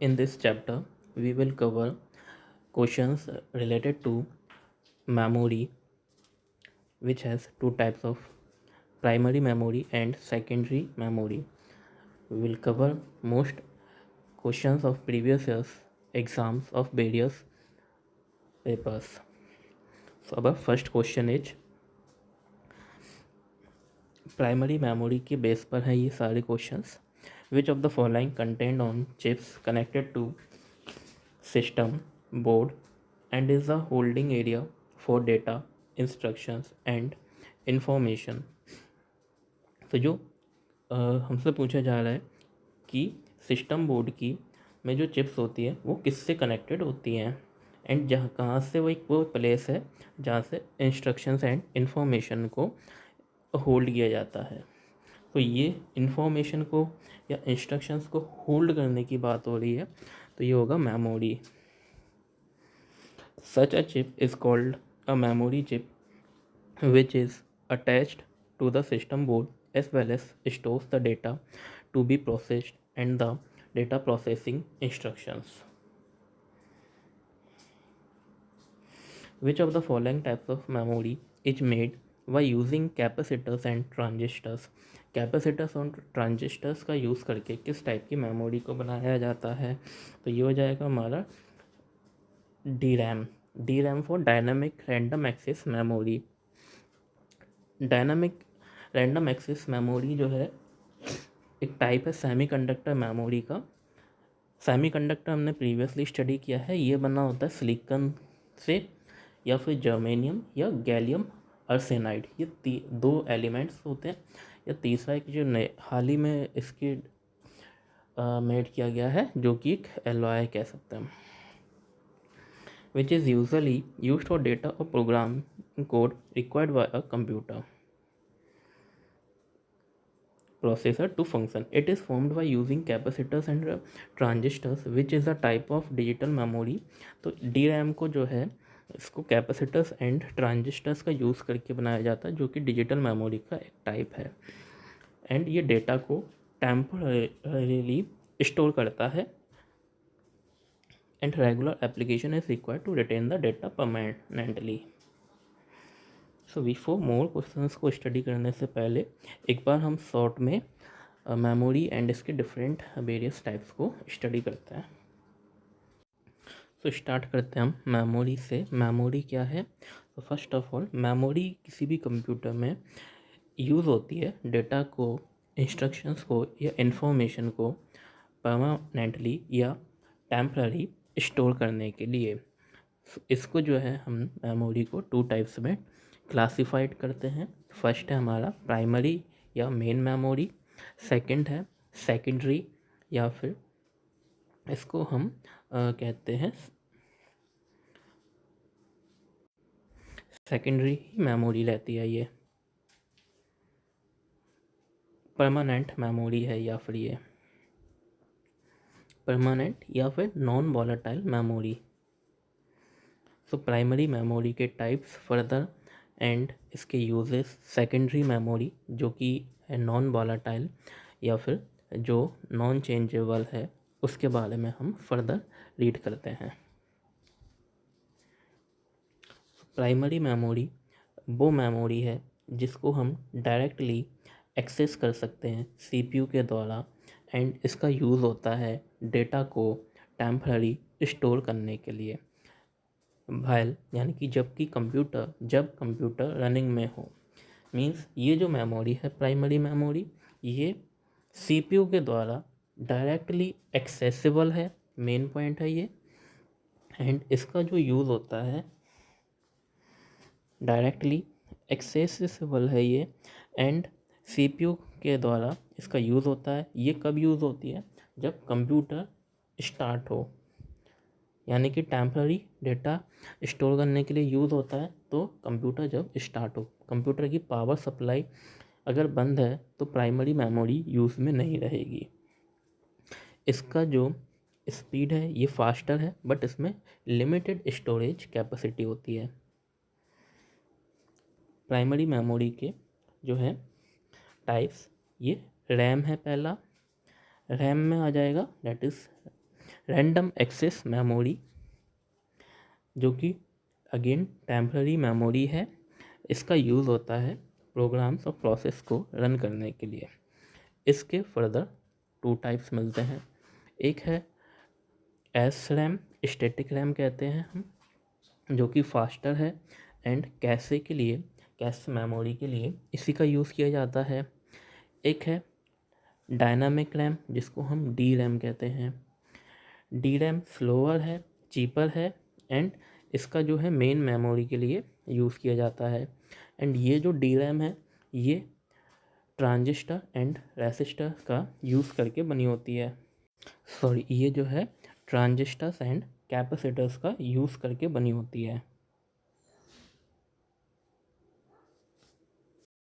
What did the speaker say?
In this chapter, we will cover questions related to memory, which has two types of primary memory and secondary memory. We will cover most questions of previous year's exams of various papers. So, our first question is primary memory के base पर है ये सारे questions. Which of the following content on chips connected to system board and is a holding area for data instructions and information. तो जो हमसे पूछा जा रहा है कि सिस्टम बोर्ड की में जो चिप्स होती है वो किससे कनेक्टेड होती हैं एंड जहाँ कहाँ से वो प्लेस है जहाँ से इंस्ट्रक्शंस एंड इंफॉर्मेशन को होल्ड किया जाता है. तो ये इंफॉर्मेशन को या इंस्ट्रक्शंस को होल्ड करने की बात हो रही है तो ये होगा memory. Such a chip is called a memory chip which is attached to the system board as well as stores the data to be processed and the data processing instructions. Which of the following types of memory is made by using capacitors and transistors? Capacitors और transistors का use करके किस type की memory को बनाया जाता है? तो ये हो जाएगा हमारा DRAM for dynamic random access memory. Dynamic random access memory जो है एक टाइप है सेमीकंडक्टर मेमोरी का. सेमीकंडक्टर हमने प्रीवियसली स्टडी किया है. ये बना होता है सिलिकॉन से या फिर जर्मेनियम या गैलियम आर्सेनाइड. ये दो एलिमेंट्स होते हैं. या तीसरा एक जो नए हाल ही में इसकी मेड किया गया है जो कि एक एलॉय कह सकते हैं, which is usually used for data or program code required by a computer processor to function. It is formed by using capacitors and transistors, which is a type of digital memory. तो DRAM को जो है इसको capacitors and transistors का use करके बनाया जाता है जो कि डिजिटल मेमोरी का एक टाइप है. एंड ये डेटा को टेम्पररीली स्टोर करता है and regular application is required to retain the data permanently. So before more questions को स्टडी करने से पहले एक बार हम शॉर्ट में मेमोरी एंड इसके डिफरेंट वेरियस टाइप्स को स्टडी करते हैं. तो स्टार्ट करते हैं हम मेमोरी से. मेमोरी क्या है? तो फर्स्ट ऑफ ऑल मेमोरी किसी भी कंप्यूटर में यूज़ होती है डेटा को, इंस्ट्रक्शंस को या इंफॉर्मेशन को परमानेंटली या टेम्पररी स्टोर करने के लिए. इसको जो है हम मेमोरी को टू टाइप्स में क्लासिफाइड करते हैं. फर्स्ट है हमारा प्राइमरी या मेन मेमोरी. सेकंड है सेकेंडरी या फिर इसको हम कहते हैं सेकेंडरी मेमोरी रहती है. ये परमानेंट मेमोरी है या फिर ये परमानेंट या फिर non volatile memory. So primary memory के टाइप्स फर्दर एंड इसके यूजेस. सेकेंडरी मेमोरी जो कि है नॉन वॉलेटाइल या फिर जो नॉन चेंजेबल है उसके बारे में हम फर्दर रीड करते हैं. प्राइमरी मेमोरी वो मेमोरी है जिसको हम डायरेक्टली एक्सेस कर सकते हैं सीपीयू के द्वारा एंड इसका यूज़ होता है डेटा को टेम्पररी स्टोर करने के लिए. वाइल यानी कि जब कंप्यूटर रनिंग में हो. मींस ये जो मेमोरी है प्राइमरी मेमोरी ये सीपीयू के द्वारा डायरेक्टली एक्सेसिबल है. मेन पॉइंट है ये. एंड इसका जो यूज़ होता है डायरेक्टली एक्सेसिबल है ये एंड सीपीयू के द्वारा इसका यूज़ होता है. ये कब यूज़ होती है? जब कंप्यूटर स्टार्ट हो, यानी कि टेम्पररी डेटा स्टोर करने के लिए यूज़ होता है. तो कंप्यूटर जब स्टार्ट हो, कंप्यूटर की पावर सप्लाई अगर बंद है तो प्राइमरी मेमोरी यूज़ में नहीं रहेगी. इसका जो स्पीड है ये फास्टर है बट इसमें लिमिटेड स्टोरेज कैपेसिटी होती है. प्राइमरी मेमोरी के जो है टाइप्स, ये रैम है पहला. रैम में आ जाएगा that is random access memory, जो कि अगेन टेम्पररी मेमोरी है। इसका यूज़ होता है प्रोग्राम्स और प्रोसेस को रन करने के लिए। इसके फर्दर 2 टाइप्स मिलते हैं। एक है एस रैम, स्टैटिक रैम कहते हैं हम, जो कि फास्टर है एंड कैशे के लिए, कैश मेमोरी के लिए इसी का यूज़ किया जाता है। एक है डायनामिक रैम, जिसको हम डी रैम कहते हैं। डी रैम स्लोअर है, चीपर है एंड इसका जो है मेन मेमोरी के लिए यूज़ किया जाता है। एंड ये जो डी रैम है ये ट्रांजिस्टर एंड रेसिस्टर का यूज़ करके बनी होती है। सॉरी, ये जो है ट्रांजिस्टर्स एंड कैपेसिटर्स का यूज़ करके बनी होती है।